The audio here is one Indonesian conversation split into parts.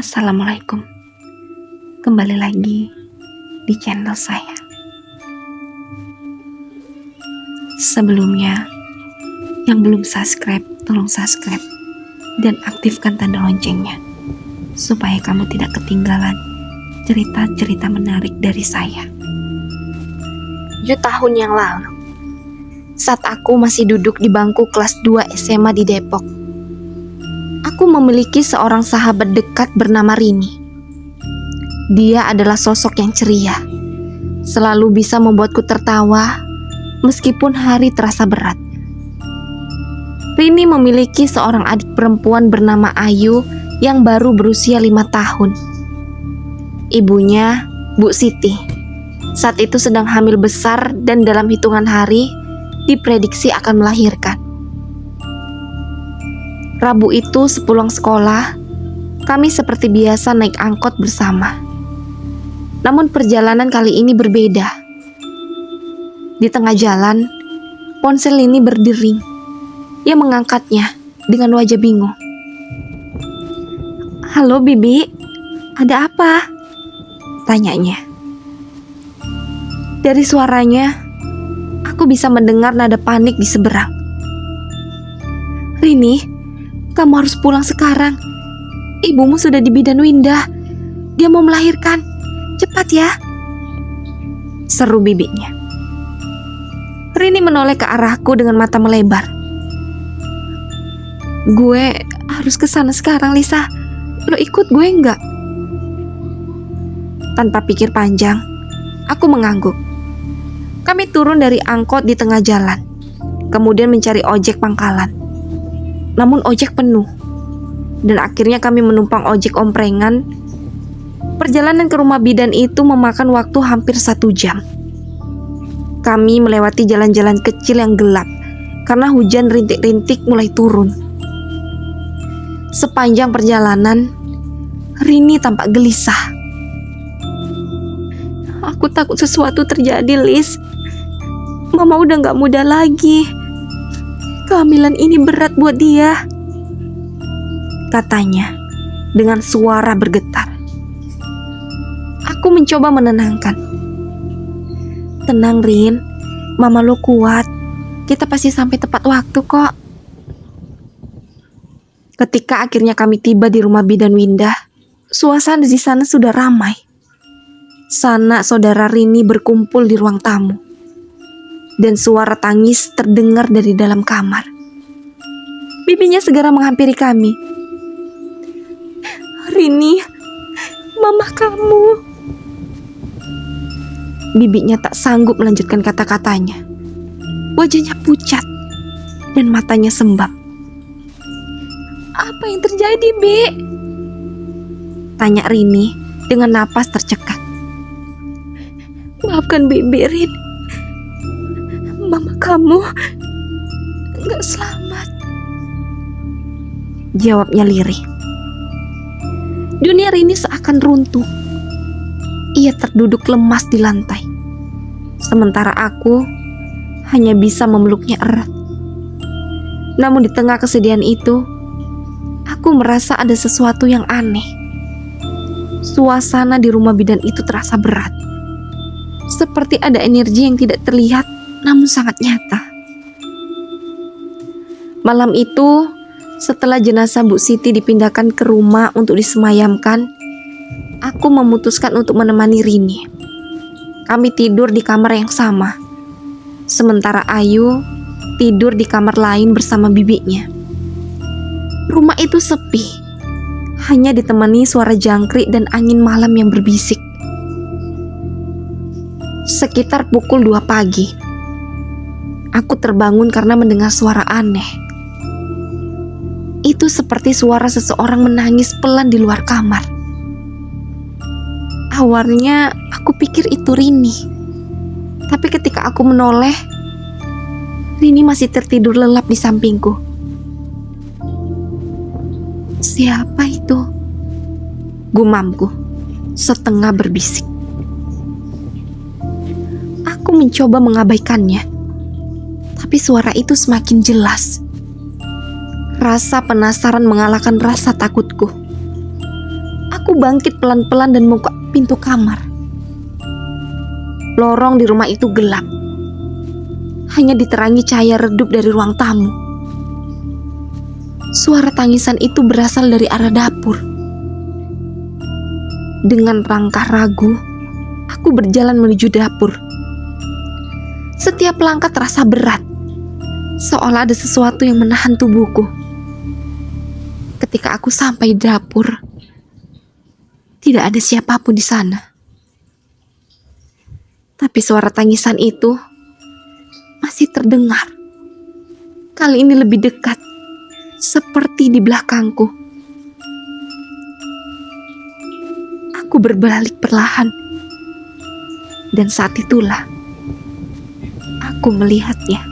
Assalamualaikum. Kembali lagi di channel saya. Sebelumnya, yang belum subscribe, tolong subscribe dan aktifkan tanda loncengnya supaya kamu tidak ketinggalan cerita-cerita menarik dari saya. 7 tahun yang lalu, saat aku masih duduk di bangku kelas 2 SMA di Depok, aku memiliki seorang sahabat dekat bernama Rini. Dia adalah sosok yang ceria, selalu bisa membuatku tertawa meskipun hari terasa berat. Rini memiliki seorang adik perempuan bernama Ayu yang baru berusia 5 tahun. Ibunya, Bu Siti, saat itu sedang hamil besar dan dalam hitungan hari diprediksi akan melahirkan. Rabu itu sepulang sekolah, kami seperti biasa naik angkot bersama. Namun perjalanan kali ini berbeda. Di tengah jalan, ponsel ini berdering. Ia mengangkatnya dengan wajah bingung. "Halo Bibi, ada apa?" tanyanya. Dari suaranya, aku bisa mendengar nada panik di seberang. "Rini, kamu harus pulang sekarang. Ibumu sudah di bidan Windah. Dia mau melahirkan. Cepat ya," seru bibinya. Rini menoleh ke arahku dengan mata melebar. "Gue harus ke sana sekarang, Lisa. Lo ikut gue enggak?" Tanpa pikir panjang, aku mengangguk. Kami turun dari angkot di tengah jalan, kemudian mencari ojek pangkalan. Namun ojek penuh, dan akhirnya kami menumpang ojek omprengan. Perjalanan ke rumah bidan itu memakan waktu hampir 1 jam. Kami melewati jalan-jalan kecil yang gelap karena hujan rintik-rintik mulai turun. Sepanjang perjalanan, Rini tampak gelisah. "Aku takut sesuatu terjadi, Lis. Mama udah gak muda lagi. Kehamilan ini berat buat dia," katanya dengan suara bergetar. Aku mencoba menenangkan. "Tenang, Rin. Mama lo kuat. Kita pasti sampai tepat waktu kok." Ketika akhirnya kami tiba di rumah bidan Windah, suasana di sana sudah ramai. Sanak saudara Rini berkumpul di ruang tamu, dan suara tangis terdengar dari dalam kamar. Bibinya segera menghampiri kami. "Rini, mama kamu." Bibinya tak sanggup melanjutkan kata-katanya. Wajahnya pucat dan matanya sembab. "Apa yang terjadi, Bi?" tanya Rini dengan napas tercekat. "Maafkan Bibi, Rin. Mama kamu gak selamat," jawabnya lirih. Dunia Rini seakan runtuh. Ia terduduk lemas di lantai, sementara aku hanya bisa memeluknya erat. Namun di tengah kesedihan itu, aku merasa ada sesuatu yang aneh. Suasana di rumah bidan itu terasa berat, seperti ada energi yang tidak terlihat namun sangat nyata. Malam itu, setelah jenazah Bu Siti dipindahkan ke rumah untuk disemayamkan, aku memutuskan untuk menemani Rini. Kami tidur di kamar yang sama, sementara Ayu tidur di kamar lain bersama bibinya. Rumah itu sepi, hanya ditemani suara jangkrik dan angin malam yang berbisik. Sekitar pukul 2 pagi, aku terbangun karena mendengar suara aneh. Itu seperti suara seseorang menangis pelan di luar kamar. Awalnya aku pikir itu Rini, tapi ketika aku menoleh, Rini masih tertidur lelap di sampingku. "Siapa itu?" gumamku setengah berbisik. Aku mencoba mengabaikannya, tapi suara itu semakin jelas. Rasa penasaran mengalahkan rasa takutku. Aku bangkit pelan-pelan dan membuka pintu kamar. Lorong di rumah itu gelap. Hanya diterangi cahaya redup dari ruang tamu. Suara tangisan itu berasal dari arah dapur. Dengan langkah ragu, aku berjalan menuju dapur. Setiap langkah terasa berat, seolah ada sesuatu yang menahan tubuhku. Ketika aku sampai di dapur, tidak ada siapapun di sana. Tapi suara tangisan itu masih terdengar. Kali ini lebih dekat, seperti di belakangku. Aku berbalik perlahan. Dan saat itulah aku melihatnya.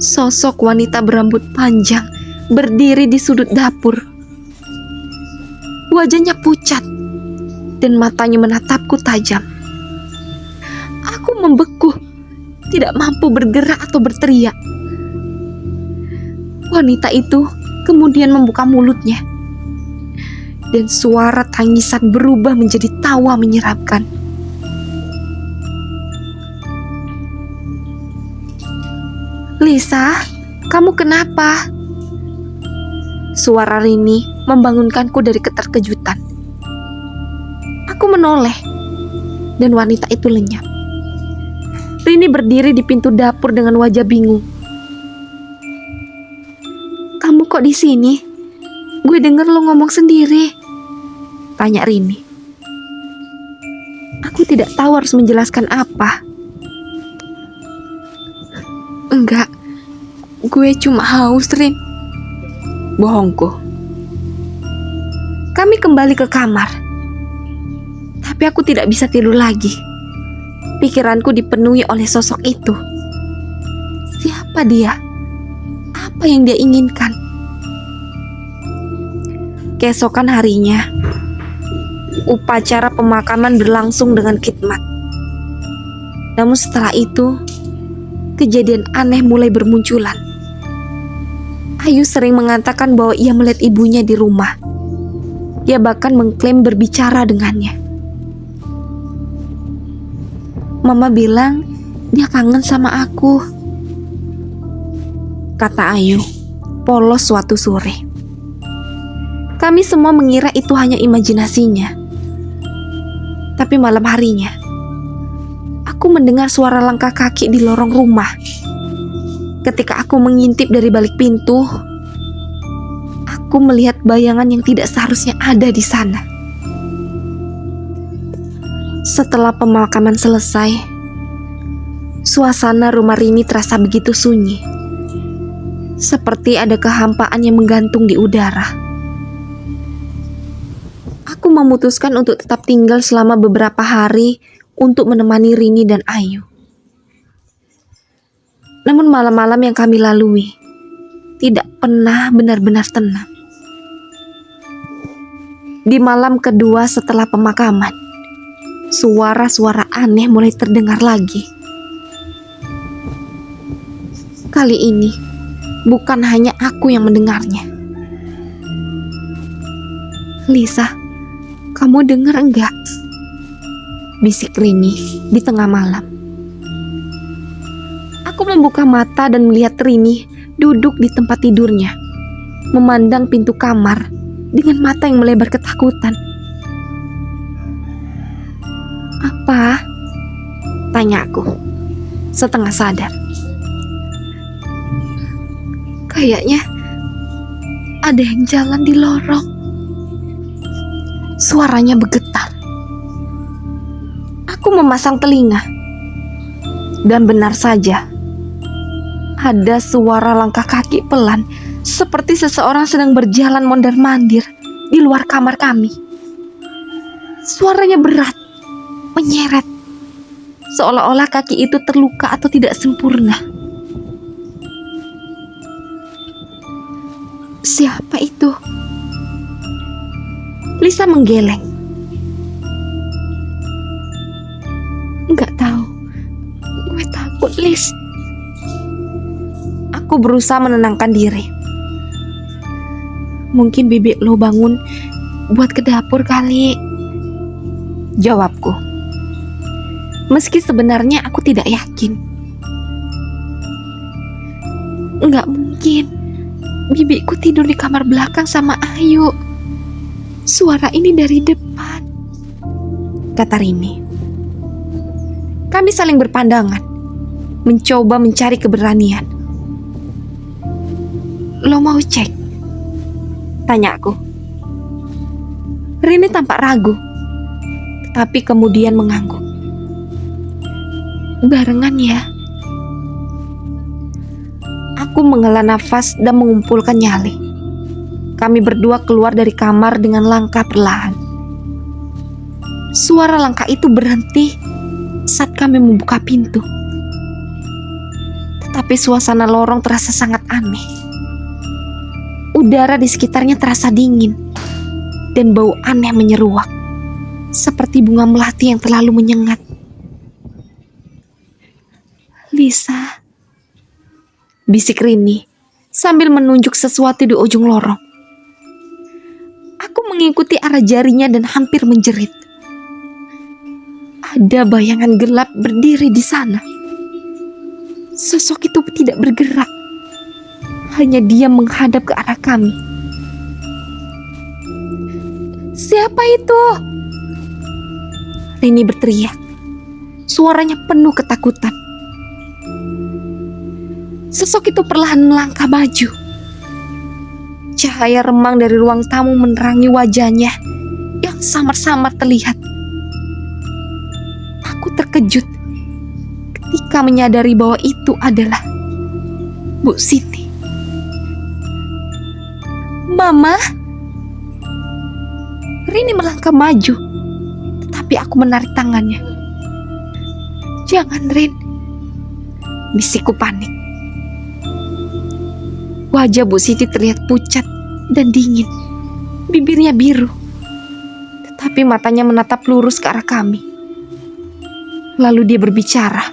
Sosok wanita berambut panjang berdiri di sudut dapur. Wajahnya pucat dan matanya menatapku tajam. Aku membeku, tidak mampu bergerak atau berteriak. Wanita itu kemudian membuka mulutnya, dan suara tangisan berubah menjadi tawa menyeramkan. "Lisa, kamu kenapa?" Suara Rini membangunkanku dari keterkejutan. Aku menoleh, dan wanita itu lenyap. Rini berdiri di pintu dapur dengan wajah bingung. "Kamu kok di sini? Gue denger lo ngomong sendiri," tanya Rini. Aku tidak tahu harus menjelaskan apa. "Enggak, gue cuma haus, Rin." Bohongku. Kami kembali ke kamar. Tapi aku tidak bisa tidur lagi. Pikiranku dipenuhi oleh sosok itu. Siapa dia? Apa yang dia inginkan? Keesokan harinya, upacara pemakaman berlangsung dengan khidmat. Namun setelah itu, kejadian aneh mulai bermunculan. Ayu sering mengatakan bahwa ia melihat ibunya di rumah. Ia bahkan mengklaim berbicara dengannya. Mama bilang dia kangen sama aku, kata Ayu, polos suatu sore. Kami semua mengira itu hanya imajinasinya. Tapi malam harinya, aku mendengar suara langkah kaki di lorong rumah. Ketika aku mengintip dari balik pintu, aku melihat bayangan yang tidak seharusnya ada di sana. Setelah pemakaman selesai, suasana rumah Rini terasa begitu sunyi. Seperti ada kehampaan yang menggantung di udara. Aku memutuskan untuk tetap tinggal selama beberapa hari untuk menemani Rini dan Ayu. Namun malam-malam yang kami lalui tidak pernah benar-benar tenang. Di malam kedua setelah pemakaman, suara-suara aneh mulai terdengar lagi. Kali ini bukan hanya aku yang mendengarnya. "Lisa, kamu dengar enggak?" bisik Rini di tengah malam. Aku membuka mata dan melihat Rini duduk di tempat tidurnya, memandang pintu kamar dengan mata yang melebar ketakutan. "Apa?" tanya aku, setengah sadar. "Kayaknya ada yang jalan di lorong." Suaranya bergetar. Aku memasang telinga, dan benar saja, ada suara langkah kaki pelan, seperti seseorang sedang berjalan mondar-mandir di luar kamar kami. Suaranya berat, menyeret, seolah-olah kaki itu terluka atau tidak sempurna. "Siapa itu?" Lisa menggeleng. "Nggak tahu. Gue takut, Lis." Aku berusaha menenangkan diri. "Mungkin bibik lo bangun buat ke dapur kali, jawabku. Meski sebenarnya aku tidak yakin. Nggak mungkin, bibiku tidur di kamar belakang sama Ayu. Suara ini dari depan, kata Rini. Kami saling berpandangan, mencoba mencari keberanian. Lo mau cek? Tanya aku. Rini tampak ragu, tapi kemudian mengangguk. Barengan ya. Aku menghela nafas dan mengumpulkan nyali. Kami berdua keluar dari kamar dengan langkah perlahan. Suara langkah itu berhenti saat kami membuka pintu. Tetapi suasana lorong terasa sangat aneh. Udara di sekitarnya terasa dingin dan bau aneh menyeruak, seperti bunga melati yang terlalu menyengat. Lisa, bisik Rini sambil menunjuk sesuatu di ujung lorong. Aku mengikuti arah jarinya dan hampir menjerit. Ada bayangan gelap berdiri di sana. Sosok itu tidak bergerak. Hanya dia menghadap ke arah kami. Siapa itu? Rini berteriak. Suaranya penuh ketakutan. Sosok itu perlahan melangkah maju. Cahaya remang dari ruang tamu menerangi wajahnya yang samar-samar terlihat. Aku terkejut ketika menyadari bahwa itu adalah Bu Siti. Mama? Rini melangkah maju, tetapi aku menarik tangannya. Jangan, Rin, bisikku panik. Wajah Bu Siti terlihat pucat dan dingin. Bibirnya biru, tetapi matanya menatap lurus ke arah kami. Lalu dia berbicara.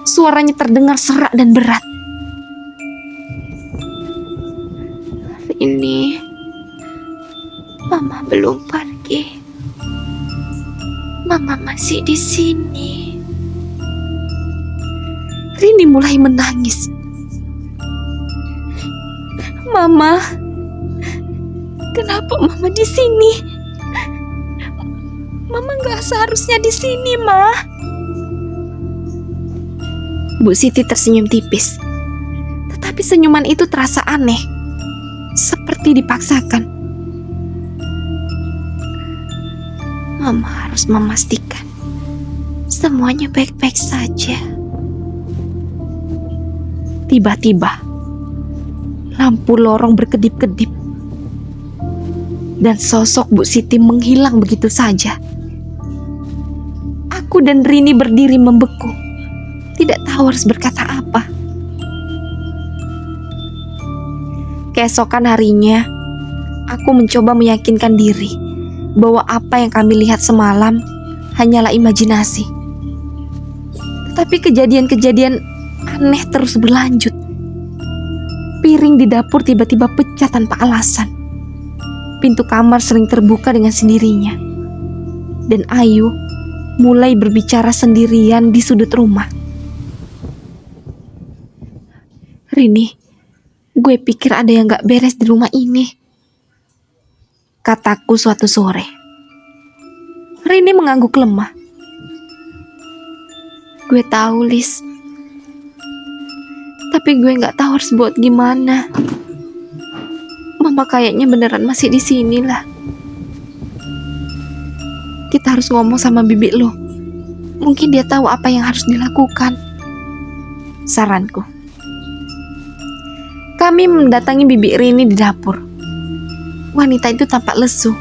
Suaranya terdengar serak dan berat. Ini Mama belum pergi. Mama masih di sini. Rini mulai menangis. Mama, kenapa Mama di sini? Mama nggak seharusnya di sini, Ma. Bu Siti tersenyum tipis, tetapi senyuman itu terasa aneh, seperti dipaksakan. Mama harus memastikan semuanya baik-baik saja. Tiba-tiba, lampu lorong berkedip-kedip, dan sosok Bu Siti menghilang begitu saja. Aku dan Rini berdiri membeku, tidak tahu harus berkata apa. Keesokan harinya, aku mencoba meyakinkan diri bahwa apa yang kami lihat semalam hanyalah imajinasi. Tetapi kejadian-kejadian aneh terus berlanjut. Piring di dapur tiba-tiba pecah tanpa alasan. Pintu kamar sering terbuka dengan sendirinya. Dan Ayu mulai berbicara sendirian di sudut rumah. Rini, gue pikir ada yang gak beres di rumah ini, kataku suatu sore. Rini mengangguk lemah. Gue tahu, Lis. Tapi gue gak tahu harus buat gimana. Mama kayaknya beneran masih di sini lah. Kita harus ngomong sama bibi lo. Mungkin dia tahu apa yang harus dilakukan, saranku. Kami mendatangi bibi Rini di dapur. Wanita itu tampak lesu.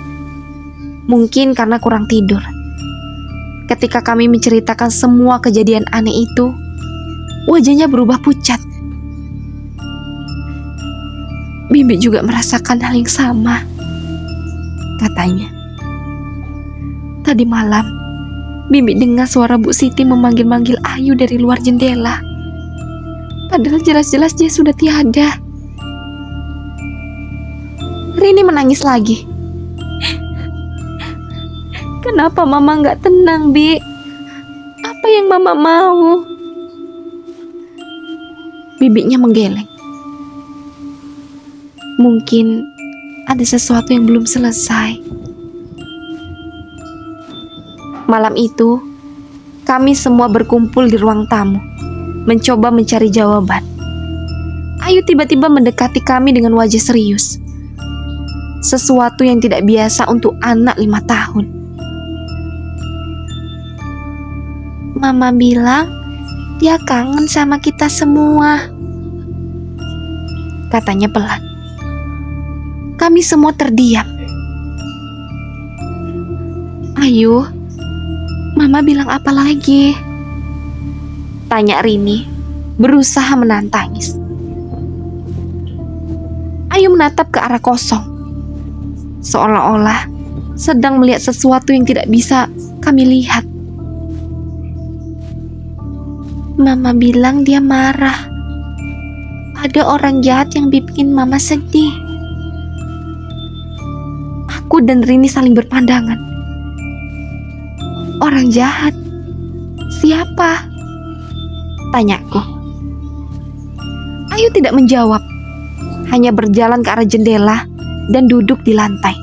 Mungkin karena kurang tidur. Ketika kami menceritakan semua kejadian aneh itu, wajahnya berubah pucat. Bibi juga merasakan hal yang sama, katanya. Tadi malam, Bibi dengar suara Bu Siti memanggil-manggil Ayu dari luar jendela. Padahal jelas-jelas dia sudah tiada. Rini menangis lagi. Kenapa Mama nggak tenang, Bi? Apa yang Mama mau? Bibinya menggeleng. Mungkin ada sesuatu yang belum selesai. Malam itu, kami semua berkumpul di ruang tamu, mencoba mencari jawaban. Ayu tiba-tiba mendekati kami dengan wajah serius. Sesuatu yang tidak biasa untuk anak 5 tahun. Mama bilang dia kangen sama kita semua, katanya pelan. Kami semua terdiam. Ayu, Mama bilang apa lagi? Tanya Rini, berusaha menahan tangis. Ayu menatap ke arah kosong, seolah-olah sedang melihat sesuatu yang tidak bisa kami lihat. Mama bilang dia marah. Ada orang jahat yang bikin Mama sedih. Aku dan Rini saling berpandangan. Orang jahat? Siapa? Tanyaku. Ayu tidak menjawab, hanya berjalan ke arah jendela dan duduk di lantai.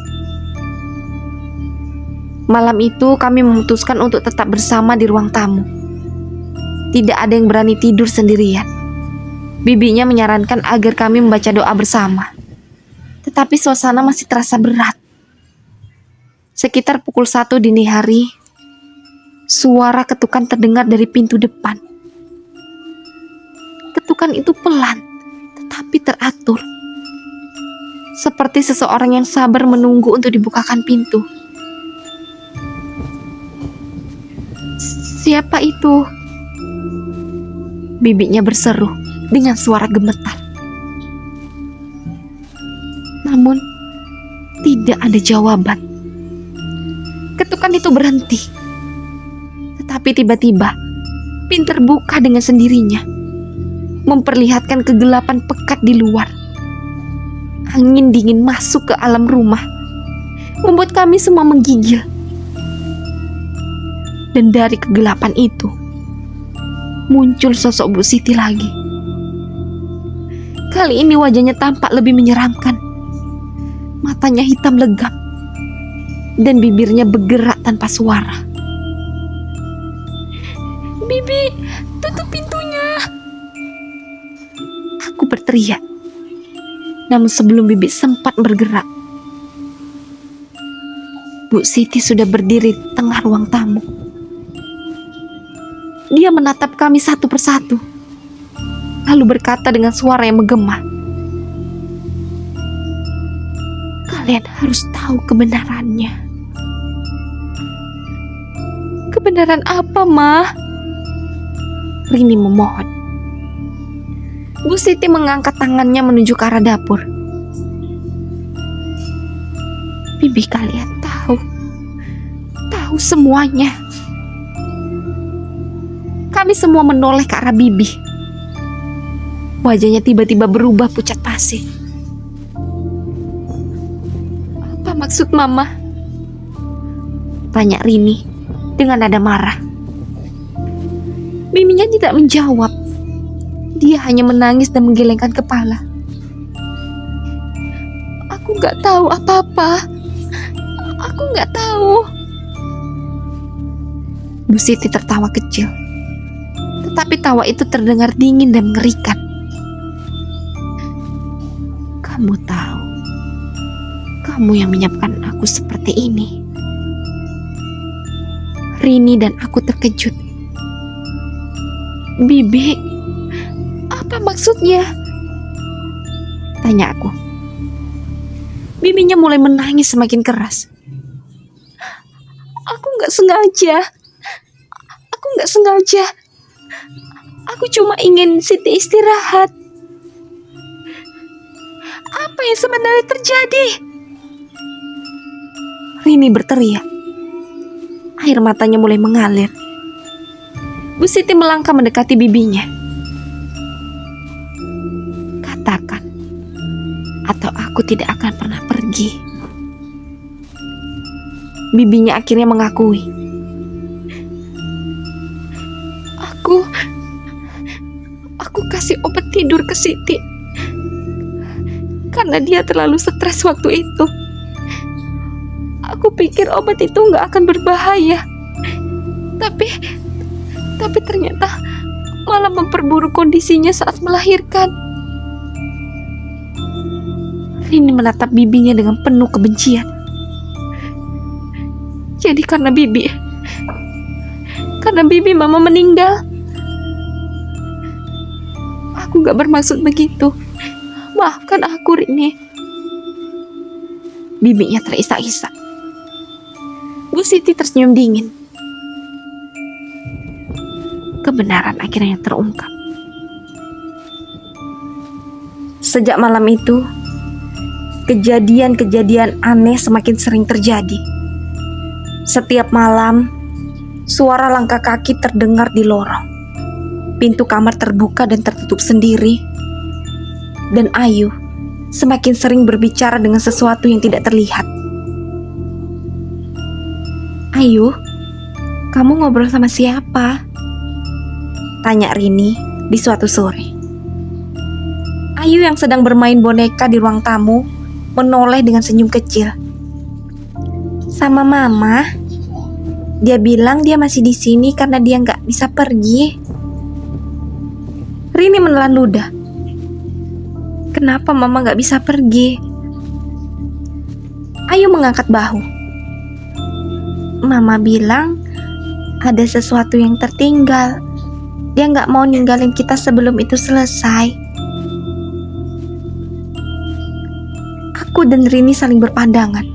Malam itu kami memutuskan untuk tetap bersama di ruang tamu. Tidak ada yang berani tidur sendirian. Bibinya menyarankan agar kami membaca doa bersama. Tetapi suasana masih terasa berat. Sekitar pukul 1 dini hari, suara ketukan terdengar dari pintu depan. Ketukan itu pelan, tetapi teratur. Seperti seseorang yang sabar menunggu untuk dibukakan pintu. Siapa itu? Bibinya berseru dengan suara gemetar. Namun, tidak ada jawaban. Ketukan itu berhenti. Tetapi tiba-tiba, pintu terbuka dengan sendirinya, memperlihatkan kegelapan pekat di luar. Angin dingin masuk ke alam rumah, membuat kami semua menggigil. Dan dari kegelapan itu, muncul sosok Bu Siti lagi. Kali ini wajahnya tampak lebih menyeramkan. Matanya hitam legam, dan bibirnya bergerak tanpa suara. Bibi, tutup pintunya! Aku berteriak. Namun sebelum Bibi sempat bergerak, Bu Siti sudah berdiri di tengah ruang tamu. Dia menatap kami satu persatu, lalu berkata dengan suara yang menggema, "Kalian harus tahu kebenarannya." "Kebenaran apa, Ma?" Rini memohon. Bu Siti mengangkat tangannya menuju ke arah dapur. "Bibi kalian tahu semuanya." Kami semua menoleh ke arah Bibi. Wajahnya tiba-tiba berubah pucat pasi. "Apa maksud Mama?" Tanya Rini dengan nada marah. Bibinya tidak menjawab. Dia hanya menangis dan menggelengkan kepala. "Aku gak tahu apa-apa. Aku gak tahu." Bu Siti tertawa kecil. Tetapi tawa itu terdengar dingin dan mengerikan. "Kamu tahu, kamu yang menyiapkan aku seperti ini." Rini dan aku terkejut. "Bibi, apa maksudnya?" Tanya aku. Bibinya mulai menangis semakin keras. "Aku gak sengaja. Aku cuma ingin Siti istirahat." "Apa yang sebenarnya terjadi?" Rini berteriak. Air matanya mulai mengalir. Bu Siti melangkah mendekati bibinya. "Katakan, atau aku tidak akan pernah pergi." bibinya akhirnya mengakui. Aku kasih obat tidur ke Siti karena dia terlalu stres waktu itu. Aku pikir obat itu nggak akan berbahaya, tapi ternyata malah memperburuk kondisinya saat melahirkan. Rini menatap bibinya dengan penuh kebencian. Jadi karena bibi mama meninggal. Aku gak bermaksud begitu. Maafkan aku, Rini. Bibinya terisak-isak. Bu Siti tersenyum dingin. Kebenaran akhirnya terungkap. Sejak malam itu, kejadian-kejadian aneh semakin sering terjadi. Setiap malam, suara langkah kaki terdengar di lorong. Pintu kamar terbuka dan tertutup sendiri. Dan Ayu semakin sering berbicara dengan sesuatu yang tidak terlihat. Ayu, kamu ngobrol sama siapa? Tanya Rini di suatu sore. Ayu yang sedang bermain boneka di ruang tamu menoleh dengan senyum kecil. Sama mama. Dia bilang dia masih di sini karena dia nggak bisa pergi. Rini menelan ludah. Kenapa mama nggak bisa pergi? Ayu mengangkat bahu. Mama bilang ada sesuatu yang tertinggal. Dia nggak mau ninggalin kita sebelum itu selesai. Aku dan Rini saling berpandangan.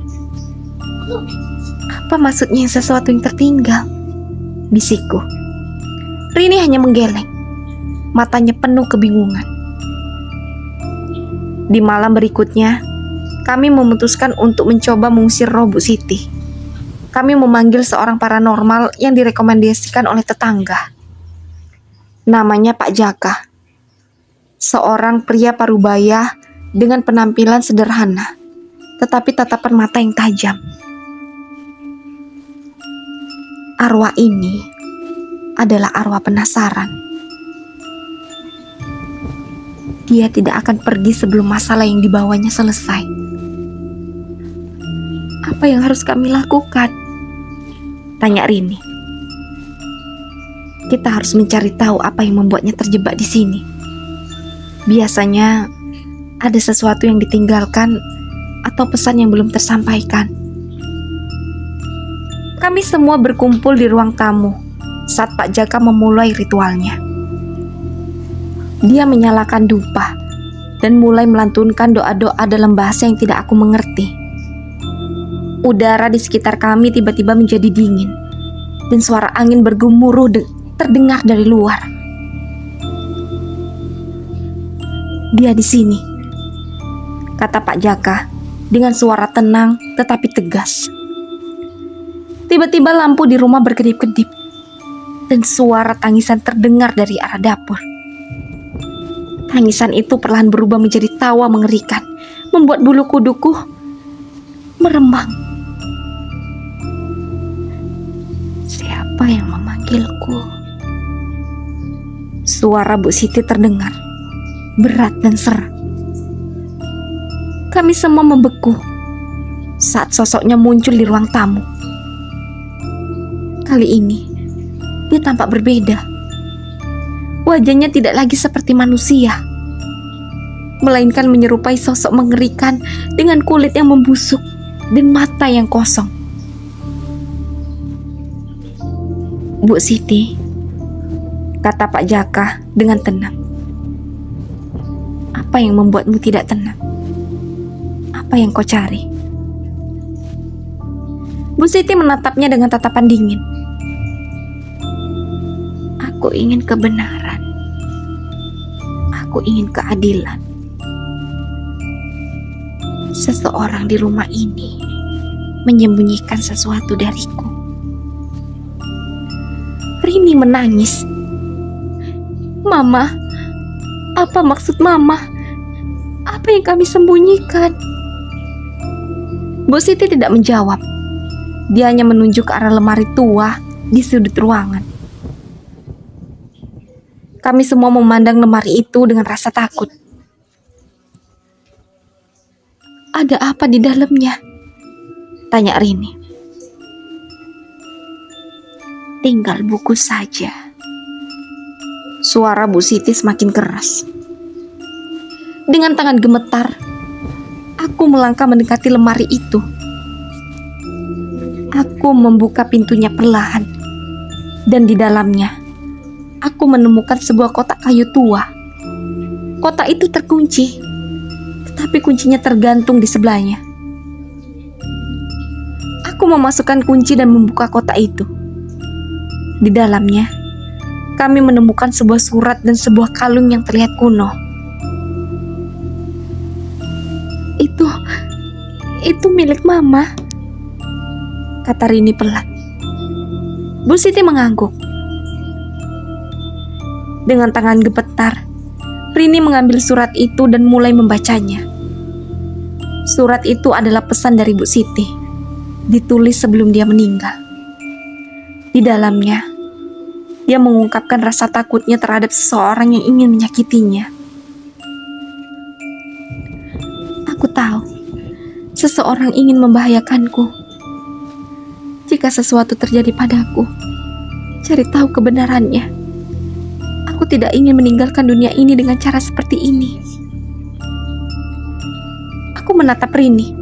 Apa maksudnya sesuatu yang tertinggal? Bisikku. Rini hanya menggeleng. Matanya penuh kebingungan. Di malam berikutnya, kami memutuskan untuk mencoba mengusir roh Bu Siti. Kami memanggil seorang paranormal yang direkomendasikan oleh tetangga. Namanya Pak Jaka. Seorang pria parubaya dengan penampilan sederhana, tetapi tatapan mata yang tajam. Arwah ini adalah arwah penasaran. Dia tidak akan pergi sebelum masalah yang dibawanya selesai. Apa yang harus kami lakukan? Tanya Rini. Kita harus mencari tahu apa yang membuatnya terjebak di sini. Biasanya ada sesuatu yang ditinggalkan atau pesan yang belum tersampaikan. Kami semua berkumpul di ruang tamu saat Pak Jaka memulai ritualnya. Dia menyalakan dupa dan mulai melantunkan doa-doa dalam bahasa yang tidak aku mengerti. Udara di sekitar kami tiba-tiba menjadi dingin dan suara angin bergemuruh terdengar dari luar. Dia di sini, kata Pak Jaka dengan suara tenang tetapi tegas. Tiba-tiba lampu di rumah berkedip-kedip dan suara tangisan terdengar dari arah dapur. Tangisan itu perlahan berubah menjadi tawa mengerikan, membuat bulu kuduku meremang. Siapa yang memanggilku? Suara Bu Siti terdengar, berat dan serak. Kami semua membeku saat sosoknya muncul di ruang tamu. Kali ini, dia tampak berbeda. Wajahnya tidak lagi seperti manusia, melainkan menyerupai sosok mengerikan dengan kulit yang membusuk dan mata yang kosong. Bu Siti, kata Pak Jaka dengan tenang. Apa yang membuatmu tidak tenang? Apa yang kau cari? Bu Siti menatapnya dengan tatapan dingin. Aku ingin kebenaran. Aku ingin keadilan. Seseorang di rumah ini menyembunyikan sesuatu dariku. Rini menangis. Mama, apa maksud Mama? Apa yang kami sembunyikan? Bu Siti tidak menjawab. Dia hanya menunjuk ke arah lemari tua di sudut ruangan. Kami semua memandang lemari itu dengan rasa takut. "Ada apa di dalamnya?" tanya Rini. "Tinggal buku saja." Suara Bu Siti semakin keras. Dengan tangan gemetar, aku melangkah mendekati lemari itu. Aku membuka pintunya perlahan, dan di dalamnya, aku menemukan sebuah kotak kayu tua. Kotak itu terkunci, tetapi kuncinya tergantung di sebelahnya. Aku memasukkan kunci dan membuka kotak itu. Di dalamnya, kami menemukan sebuah surat dan sebuah kalung yang terlihat kuno. Itu milik Mama, kata Rini pelan. Bu Siti mengangguk. Dengan tangan gemetar, Rini mengambil surat itu dan mulai membacanya. Surat itu adalah pesan dari Bu Siti, ditulis sebelum dia meninggal. Di dalamnya, dia mengungkapkan rasa takutnya terhadap seseorang yang ingin menyakitinya. Aku tahu, seseorang ingin membahayakanku. Jika sesuatu terjadi padaku, cari tahu kebenarannya. Aku tidak ingin meninggalkan dunia ini dengan cara seperti ini. Aku menatap Rini.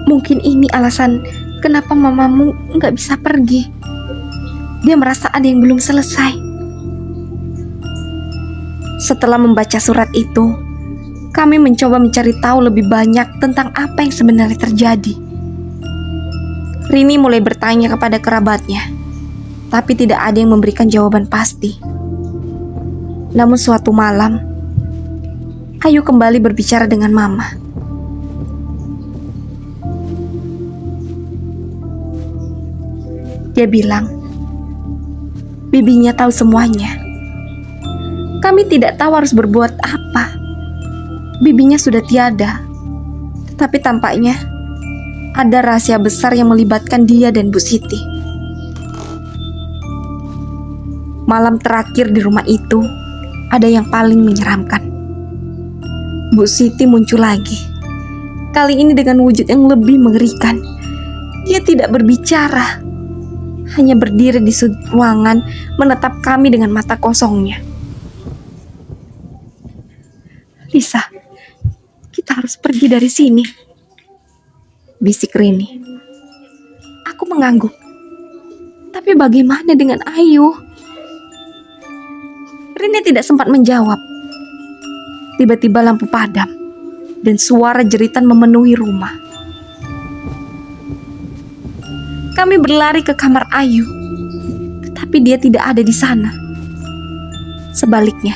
Mungkin ini alasan kenapa mamamu nggak bisa pergi. Dia merasa ada yang belum selesai. Setelah membaca surat itu, kami mencoba mencari tahu lebih banyak tentang apa yang sebenarnya terjadi. Rini mulai bertanya kepada kerabatnya, tapi tidak ada yang memberikan jawaban pasti. Namun suatu malam, Ayu kembali berbicara dengan Mama. Dia bilang, bibinya tahu semuanya. Kami tidak tahu harus berbuat apa. Bibinya sudah tiada, tetapi tampaknya ada rahasia besar yang melibatkan dia dan Bu Siti. Malam terakhir di rumah itu, ada yang paling menyeramkan. Bu Siti muncul lagi. Kali ini dengan wujud yang lebih mengerikan. Dia tidak berbicara, hanya berdiri di sudut ruangan menatap kami dengan mata kosongnya. "Lisa, kita harus pergi dari sini," bisik Rini. Aku mengangguk. Tapi bagaimana dengan Ayu? Rini tidak sempat menjawab. Tiba-tiba lampu padam dan suara jeritan memenuhi rumah. Kami berlari ke kamar Ayu, tetapi dia tidak ada di sana. Sebaliknya,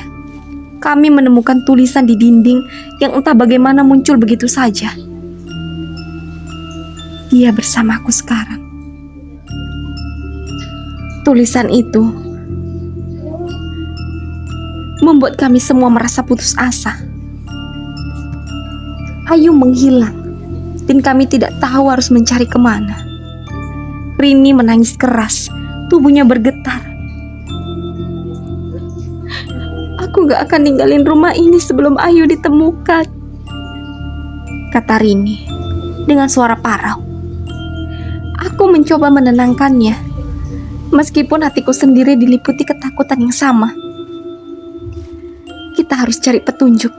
kami menemukan tulisan di dinding yang entah bagaimana muncul begitu saja. "Dia bersamaku sekarang." Tulisan itu membuat kami semua merasa putus asa. Ayu menghilang, dan kami tidak tahu harus mencari kemana. Rini menangis keras, tubuhnya bergetar. "Aku gak akan ninggalin rumah ini sebelum Ayu ditemukan," kata Rini dengan suara parau. Aku mencoba menenangkannya, meskipun hatiku sendiri diliputi ketakutan yang sama. "Kita harus cari petunjuk.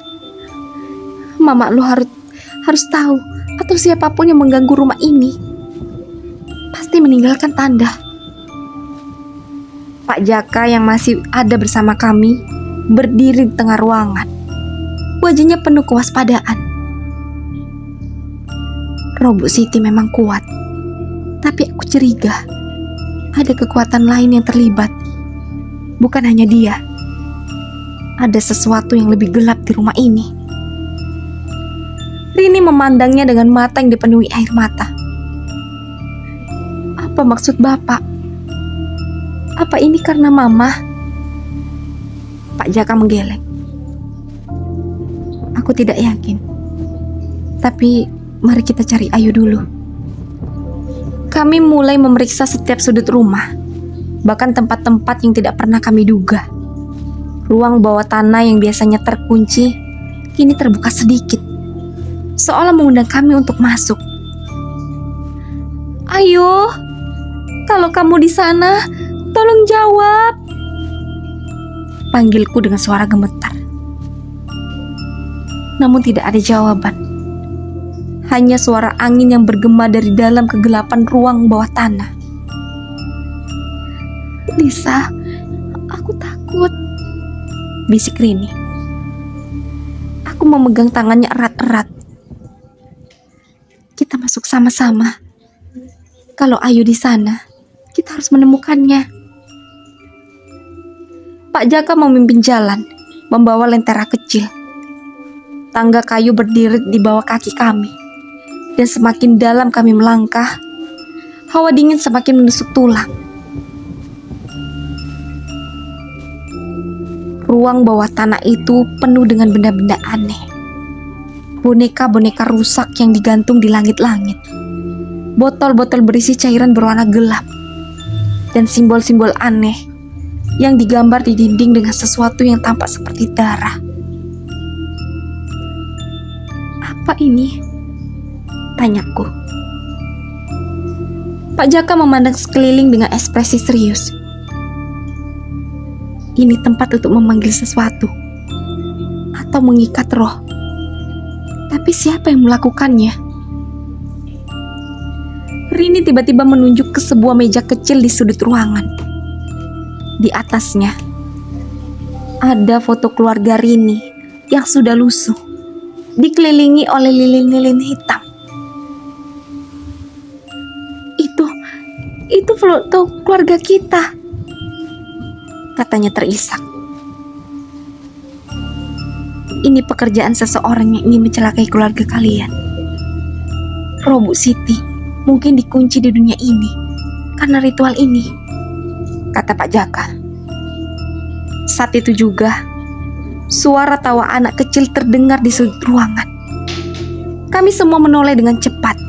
Mama lu harus tahu, atau siapapun yang mengganggu rumah ini pasti meninggalkan tanda." Pak Jaka yang masih ada bersama kami berdiri di tengah ruangan. Wajahnya penuh kewaspadaan. Roh Bu Siti memang kuat, tapi aku curiga ada kekuatan lain yang terlibat. Bukan hanya dia. Ada sesuatu yang lebih gelap di rumah ini. Rini memandangnya dengan mata yang dipenuhi air mata. "Apa maksud Bapak? Apa ini karena Mama?" Pak Jaka menggeleng. "Aku tidak yakin. Tapi mari kita cari Ayu dulu. Kami mulai memeriksa setiap sudut rumah, bahkan tempat-tempat yang tidak pernah kami duga. Ruang bawah tanah yang biasanya terkunci, kini terbuka sedikit, seolah mengundang kami untuk masuk. "Ayo, kalau kamu di sana, tolong jawab," panggilku dengan suara gemetar. Namun tidak ada jawaban. Hanya suara angin yang bergema dari dalam kegelapan ruang bawah tanah. "Lisa, aku takut," bisik Rini. Aku memegang tangannya erat-erat. "Kita masuk sama-sama. Kalau Ayu di sana, kita harus menemukannya." Pak Jaka memimpin jalan, membawa lentera kecil. Tangga kayu berdiri di bawah kaki kami, dan semakin dalam kami melangkah, hawa dingin semakin menusuk tulang. Ruang bawah tanah itu penuh dengan benda-benda aneh. Boneka-boneka rusak yang digantung di langit-langit. Botol-botol berisi cairan berwarna gelap. Dan simbol-simbol aneh yang digambar di dinding dengan sesuatu yang tampak seperti darah. "Apa ini?" tanyaku. Pak Jaka memandang sekeliling dengan ekspresi serius. "Ini tempat untuk memanggil sesuatu atau mengikat roh. Tapi siapa yang melakukannya?" Rini tiba-tiba menunjuk ke sebuah meja kecil di sudut ruangan. Di atasnya ada foto keluarga Rini yang sudah lusuh, dikelilingi oleh lilin-lilin hitam. Itu foto keluarga kita," katanya terisak. "Ini pekerjaan seseorang yang ingin mencelakai keluarga kalian. Roh Bu Siti mungkin dikunci di dunia ini karena ritual ini," kata Pak Jaka. Saat itu juga, suara tawa anak kecil terdengar di sudut ruangan. Kami semua menoleh dengan cepat,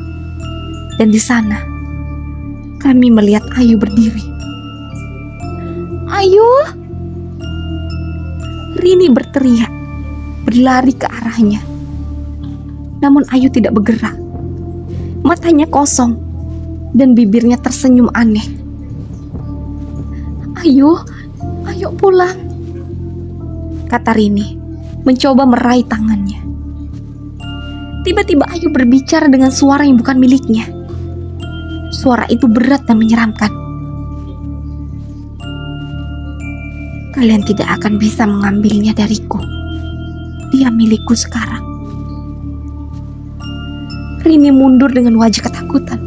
dan di sana kami melihat Ayu berdiri. "Ayu!" Rini berteriak, berlari ke arahnya. Namun Ayu tidak bergerak. Matanya kosong, dan bibirnya tersenyum aneh. "Ayo pulang," kata Rini, mencoba meraih tangannya. Tiba-tiba Ayu berbicara dengan suara yang bukan miliknya. Suara itu berat dan menyeramkan. "Kalian tidak akan bisa mengambilnya dariku. Dia milikku sekarang." Rini mundur dengan wajah ketakutan.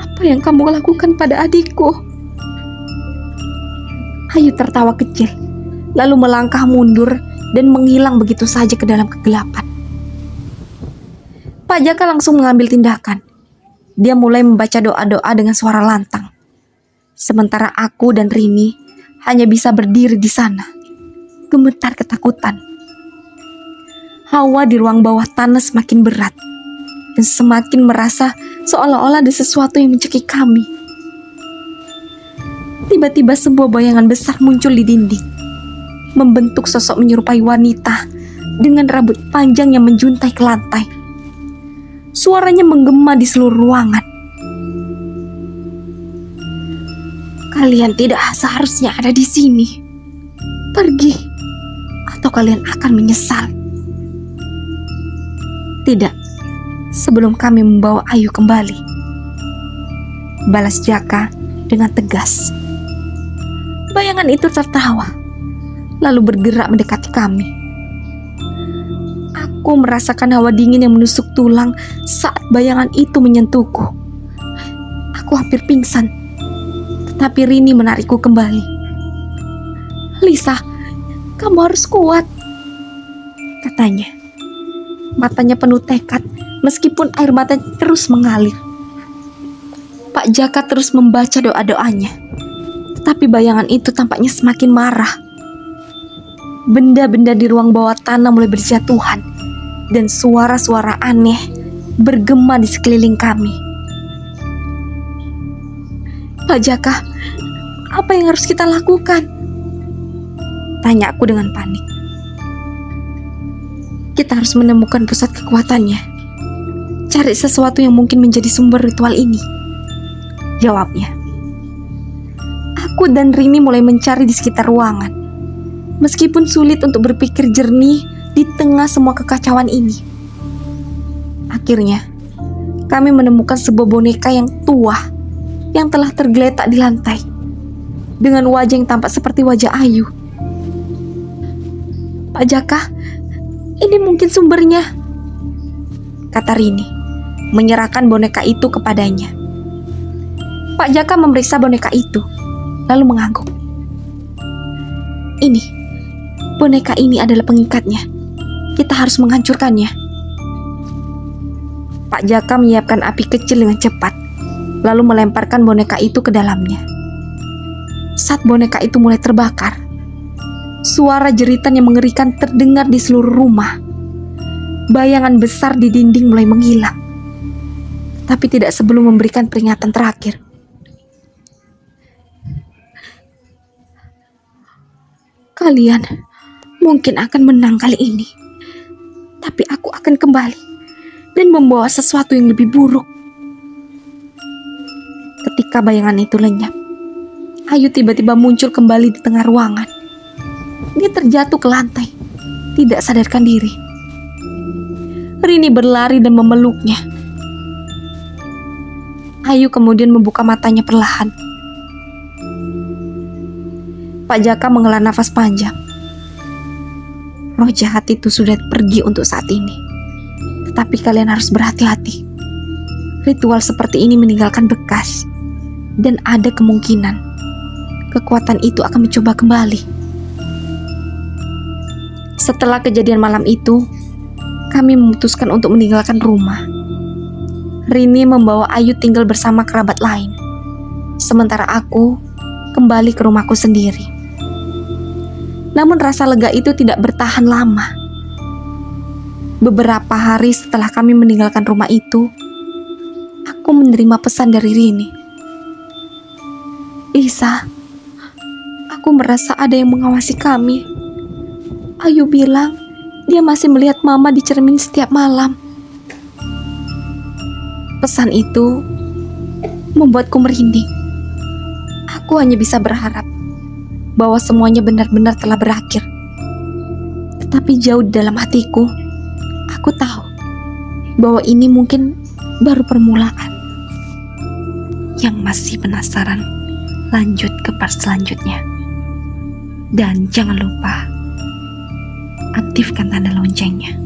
"Apa yang kamu lakukan pada adikku?" Ayu tertawa kecil, lalu melangkah mundur dan menghilang begitu saja ke dalam kegelapan. Pak Jaka langsung mengambil tindakan. Dia mulai membaca doa-doa dengan suara lantang. Sementara aku dan Rini hanya bisa berdiri di sana, gemetar ketakutan. Hawa di ruang bawah tanah semakin berat, dan semakin merasa seolah-olah ada sesuatu yang mencekik kami. Tiba-tiba sebuah bayangan besar muncul di dinding, membentuk sosok menyerupai wanita dengan rambut panjang yang menjuntai ke lantai. Suaranya menggema di seluruh ruangan. "Kalian tidak seharusnya ada di sini. Pergi, atau kalian akan menyesal." "Tidak, sebelum kami membawa Ayu kembali," balas Jaka dengan tegas. Bayangan itu tertawa, lalu bergerak mendekati kami. Aku merasakan hawa dingin yang menusuk tulang saat bayangan itu menyentuhku. Aku hampir pingsan, tetapi Rini menarikku kembali. "Lisa, kamu harus kuat," katanya. Matanya penuh tekad meskipun air mata terus mengalir. Pak Jaka terus membaca doa-doanya, tetapi bayangan itu tampaknya semakin marah. Benda-benda di ruang bawah tanah mulai berjatuhan, dan suara-suara aneh bergema di sekeliling kami. Pak Jaka, apa yang harus kita lakukan? Tanya aku dengan panik. Kita harus menemukan pusat kekuatannya. Cari sesuatu yang mungkin menjadi sumber ritual ini, jawabnya. Aku dan Rini mulai mencari di sekitar ruangan. Meskipun sulit untuk berpikir jernih di tengah semua kekacauan ini. Akhirnya, kami menemukan sebuah boneka yang tua yang telah tergeletak di lantai dengan wajah yang tampak seperti wajah Ayu. Pak Jaka, ini mungkin sumbernya, kata Rini, menyerahkan boneka itu kepadanya. Pak Jaka memeriksa boneka itu, lalu mengangguk. Ini, boneka ini adalah pengikatnya. Kita harus menghancurkannya. Pak Jaka menyiapkan api kecil dengan cepat, lalu melemparkan boneka itu ke dalamnya. Saat boneka itu mulai terbakar, suara jeritan yang mengerikan terdengar di seluruh rumah. Bayangan besar di dinding mulai menghilang, tapi tidak sebelum memberikan peringatan terakhir. Kalian mungkin akan menang kali ini, tapi aku akan kembali dan membawa sesuatu yang lebih buruk. Ketika bayangan itu lenyap, Ayu tiba-tiba muncul kembali di tengah ruangan. Dia terjatuh ke lantai, tidak sadarkan diri. Rini berlari dan memeluknya. Ayu kemudian membuka matanya perlahan. Pak Jaka menghela nafas panjang. Roh jahat itu sudah pergi untuk saat ini. Tetapi kalian harus berhati-hati. Ritual seperti ini meninggalkan bekas. Dan ada kemungkinan kekuatan itu akan mencoba kembali. Setelah kejadian malam itu, kami memutuskan untuk meninggalkan rumah. Rini membawa Ayu tinggal bersama kerabat lain. Sementara aku kembali ke rumahku sendiri. Namun rasa lega itu tidak bertahan lama. Beberapa hari setelah kami meninggalkan rumah itu, aku menerima pesan dari Rini. Lisa, aku merasa ada yang mengawasi kami. Ayu bilang dia masih melihat Mama di cermin setiap malam. Pesan itu membuatku merinding. Aku hanya bisa berharap bahwa semuanya benar-benar telah berakhir. Tetapi jauh di dalam hatiku, aku tahu bahwa ini mungkin baru permulaan. Yang masih penasaran, lanjut ke part selanjutnya. Dan jangan lupa aktifkan tanda loncengnya.